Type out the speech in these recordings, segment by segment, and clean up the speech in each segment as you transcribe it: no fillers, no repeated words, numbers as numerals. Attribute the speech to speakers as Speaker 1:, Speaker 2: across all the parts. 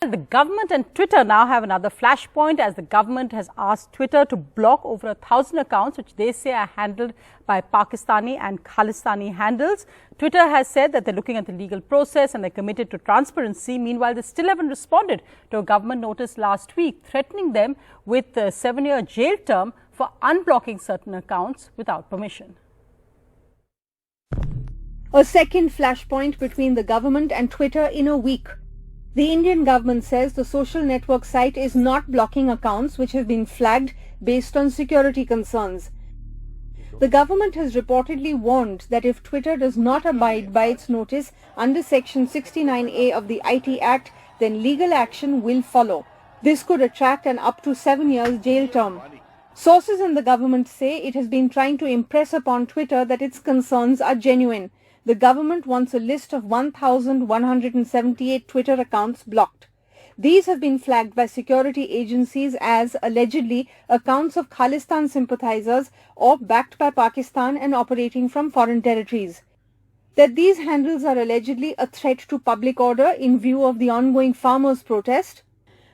Speaker 1: that, the government and Twitter now have another flashpoint as the government has asked Twitter to block over 1,000 accounts which they say are handled by Pakistani and Khalistani handles. Twitter has said that they're looking at the legal process and they're committed to transparency. Meanwhile, they still haven't responded to a government notice last week threatening them with a 7-year jail term for unblocking certain accounts without permission.
Speaker 2: A second flashpoint between the government and Twitter in a week. The Indian government says the social network site is not blocking accounts which have been flagged based on security concerns. The government has reportedly warned that if Twitter does not abide by its notice under Section 69A of the IT Act, then legal action will follow. This could attract an up to 7 years jail term. Sources in the government say it has been trying to impress upon Twitter that its concerns are genuine. The government wants a list of 1,178 Twitter accounts blocked. These have been flagged by security agencies as allegedly accounts of Khalistan sympathizers or backed by Pakistan and operating from foreign territories. That these handles are allegedly a threat to public order in view of the ongoing farmers' protest.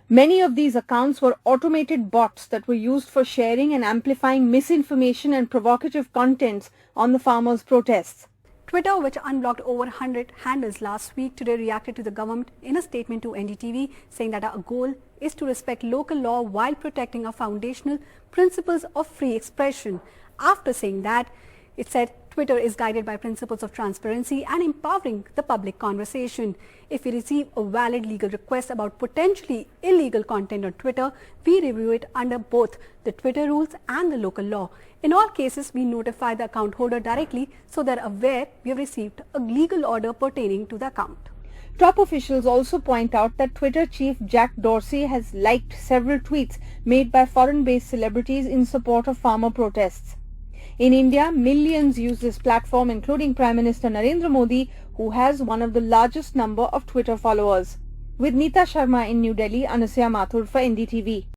Speaker 2: Many of these accounts were automated bots that were used for sharing and amplifying misinformation and provocative contents on the farmers' protests.
Speaker 3: Twitter, which unblocked over 100 handles last week, today reacted to the government in a statement to NDTV, saying that our goal is to respect local law while protecting our foundational principles of free expression. After saying that, it said Twitter is guided by principles of transparency and empowering the public conversation. If we receive a valid legal request about potentially illegal content on Twitter, we review it under both the Twitter rules and the local law. In all cases, we notify the account holder directly so they're aware we have received a legal order pertaining to the account.
Speaker 2: Top officials also point out that Twitter chief Jack Dorsey has liked several tweets made by foreign-based celebrities in support of farmer protests. In India, millions use this platform, including Prime Minister Narendra Modi, who has one of the largest number of Twitter followers. With Neeta Sharma in New Delhi, Anusya Mathur for NDTV.